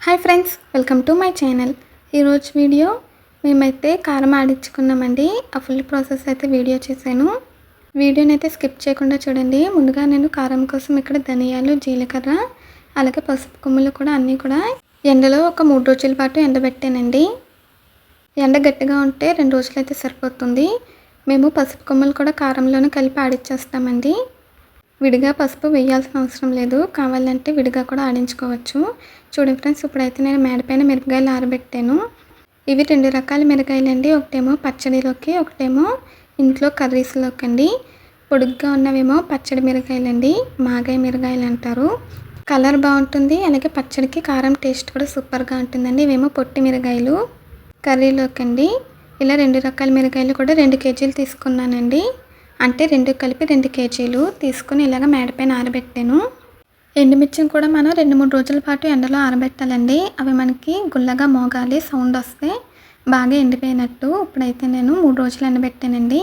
Hi friends, welcome to my channel. ఈరోజు video మేమైతే కారం ఆడించుకున్నామండి. ఆ ఫుల్ ప్రాసెస్ అయితే వీడియో చేశాను. వీడియోని అయితే స్కిప్ చేయకుండా చూడండి. ముందుగా నేను కారం కోసం ఇక్కడ ధనియాలు, జీలకర్ర, అలాగే పసుపు కొమ్ములు కూడా అన్నీ కూడా ఎండలో ఒక 3 రోజుల పాటు ఎండబెట్టానండి. ఎండ గట్టిగా ఉంటే 2 రోజులు అయితే సరిపోతుంది. మేము పసుపు కొమ్ములు కూడా కారంలోనే కలిపి ఆడించేస్తామండి. విడిగా పసుపు వేయాల్సిన అవసరం లేదు, కావాలంటే విడిగా కూడా ఆడించుకోవచ్చు. చూడండి ఫ్రెండ్స్, ఇప్పుడైతే నేను మేడపైన మిరపకాయలు ఆరబెట్టాను. ఇవి 2 రకాల మిరపకాయలండి. ఒకటేమో పచ్చడిలోకి, ఒకటేమో ఇంట్లో కర్రీస్లోకి అండి. పొడుగ్గా ఉన్నవేమో పచ్చడి మిరపకాయలండి, మాగాయ మిరపకాయలు అంటారు. కలర్ బాగుంటుంది, అలాగే పచ్చడికి కారం టేస్ట్ కూడా సూపర్గా ఉంటుందండి. ఇవేమో పొట్టి మిరపకాయలు కర్రీలోకి అండి. ఇలా 2 రకాల మిరపకాయలు కూడా 2 కేజీలు తీసుకున్నానండి. అంటే 2 కలిపి 2 కేజీలు తీసుకుని ఇలాగ మేడపైన ఆరబెట్టాను. ఎండుమిర్చిని కూడా మనం 2-3 రోజుల పాటు ఎండలో ఆరబెట్టాలండి. అవి మనకి గుల్లగా మోగాలి, సౌండ్ వస్తే బాగా ఎండిపోయినట్టు. ఇప్పుడైతే నేను 3 రోజులు ఎండబెట్టానండి.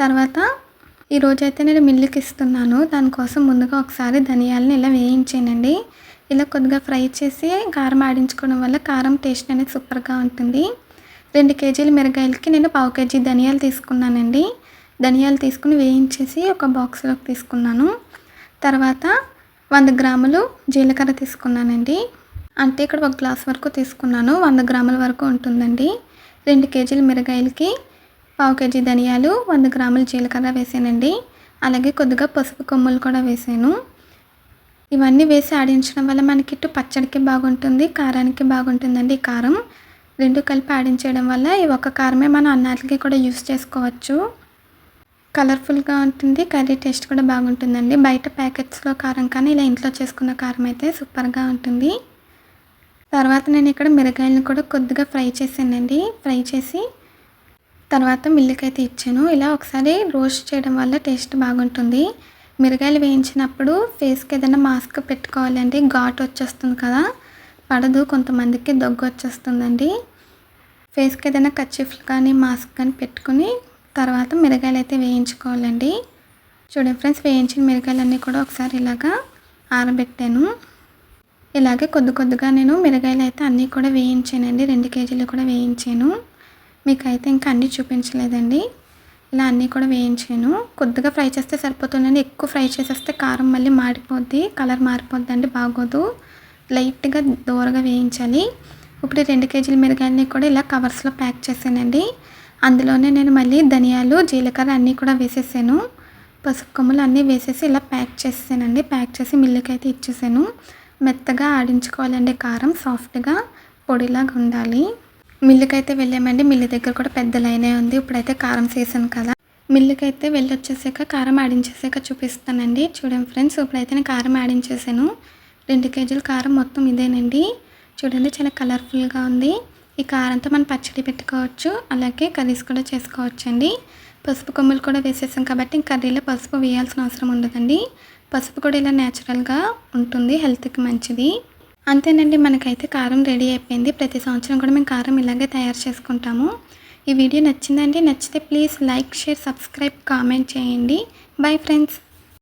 తర్వాత ఈరోజైతే నేను మిల్లుకి ఇస్తున్నాను. దానికోసం ముందుగా ఒకసారి ధనియాలను ఇలా వేయించానండి. ఇలా కొద్దిగా ఫ్రై చేసి కారం ఆడించుకోవడం వల్ల కారం టేస్ట్ అనేది సూపర్గా ఉంటుంది. 2 కేజీల మిరపకాయలకి నేను 1/2 కేజీ ధనియాలు తీసుకున్నానండి. ధనియాలు తీసుకుని వేయించేసి ఒక బాక్స్లోకి తీసుకున్నాను. తర్వాత 100 గ్రాములు జీలకర్ర తీసుకున్నానండి. అంటే ఇక్కడ 1 గ్లాస్ వరకు తీసుకున్నాను, 100 గ్రాముల వరకు ఉంటుందండి. 2 కేజీల మిరపకాయలకి 1/2 కేజీ ధనియాలు, 100 గ్రాముల జీలకర్ర వేసానండి. అలాగే కొద్దిగా పసుపు కొమ్ములు కూడా వేసాను. ఇవన్నీ వేసి ఆడించడం వల్ల మనకి ఇటు పచ్చడికి బాగుంటుంది, కారానికి బాగుంటుందండి. కారం 2 కలిపి ఆడించడం వల్ల ఈ ఒక్క కారమే మనం అన్నాలకి కూడా యూస్ చేసుకోవచ్చు. కలర్ఫుల్గా ఉంటుంది, కర్రీ టేస్ట్ కూడా బాగుంటుందండి. బయట ప్యాకెట్స్లో కారం కానీ ఇలా ఇంట్లో చేసుకున్న కారం అయితే సూపర్గా ఉంటుంది. తర్వాత నేను ఇక్కడ మిరపకాయలను కూడా కొద్దిగా ఫ్రై చేశానండి. ఫ్రై చేసి తర్వాత మిల్లుకైతే ఇచ్చాను. ఇలా ఒకసారి రోస్ట్ చేయడం వల్ల టేస్ట్ బాగుంటుంది. మిరపకాయలు వేయించినప్పుడు ఫేస్కి ఏదైనా మాస్క్ పెట్టుకోవాలండి. ఘాటు వచ్చేస్తుంది కదా, పడదు, కొంతమందికి దగ్గు వచ్చేస్తుందండి. ఫేస్కి ఏదైనా కర్చీఫ్ కానీ మాస్క్ కానీ పెట్టుకుని తర్వాత మిరపకాయలు అయితే వేయించుకోవాలండి. చూడండి ఫ్రెండ్స్, వేయించిన మిరపకాయలన్నీ కూడా ఒకసారి ఇలాగా ఆరబెట్టాను. ఇలాగే కొద్దిగా నేను మిరపకాయలు అయితే అన్నీ కూడా వేయించానండి. 2 కేజీలు కూడా వేయించాను. మీకైతే ఇంకా అన్నీ చూపించలేదండి. ఇలా అన్నీ కూడా వేయించాను. కొద్దిగా ఫ్రై చేస్తే సరిపోతుందండి. ఎక్కువ ఫ్రై చేసేస్తే కారం మళ్ళీ మాడిపోద్ది, కలర్ మారిపోద్దండి, బాగోదు. లైట్గా దూరగా వేయించాలి. ఇప్పుడు 2 కేజీల మిరపకాయలని కూడా ఇలా కవర్స్లో ప్యాక్ చేశానండి. అందులోనే నేను మళ్ళీ ధనియాలు, జీలకర్ర అన్నీ కూడా వేసేసాను. పసుపు కొమ్ములు అన్నీ వేసేసి ఇలా ప్యాక్ చేసానండి. ప్యాక్ చేసి మిల్లుకి అయితే ఇచ్చేసాను. మెత్తగా ఆడించుకోవాలండి కారం, సాఫ్ట్గా పొడిలాగా ఉండాలి. మిల్లుకి అయితే వెళ్ళామండి. మిల్లు దగ్గర కూడా పెద్ద లైనే ఉంది. ఇప్పుడైతే కారం సీజన్ కదా, మిల్లుకి అయితే వెళ్ళొచ్చేసాక కారం ఆడించేసాక చూపిస్తానండి. చూడండి ఫ్రెండ్స్, ఇప్పుడైతే నేను కారం ఆడించేసాను. 2 కేజీల కారం మొత్తం ఇదేనండి. చూడండి, చాలా కలర్ఫుల్గా ఉంది. ఈ కారంతో మనం పచ్చడి పెట్టుకోవచ్చు, అలాగే కర్రీస్ కూడా చేసుకోవచ్చు అండి. పసుపు కొమ్ములు కూడా వేసేసాం కాబట్టి కర్రీలో పసుపు వేయాల్సిన అవసరం ఉండదండి. పసుపు కూడా ఇలా న్యాచురల్గా ఉంటుంది, హెల్త్కి మంచిది. అంతేనండి, మనకైతే కారం రెడీ అయిపోయింది. ప్రతి సంవత్సరం కూడా మేము కారం ఇలాగే తయారు చేసుకుంటాము. ఈ వీడియో నచ్చిందండి. నచ్చితే please like, share, subscribe, comment చేయండి. Bye friends.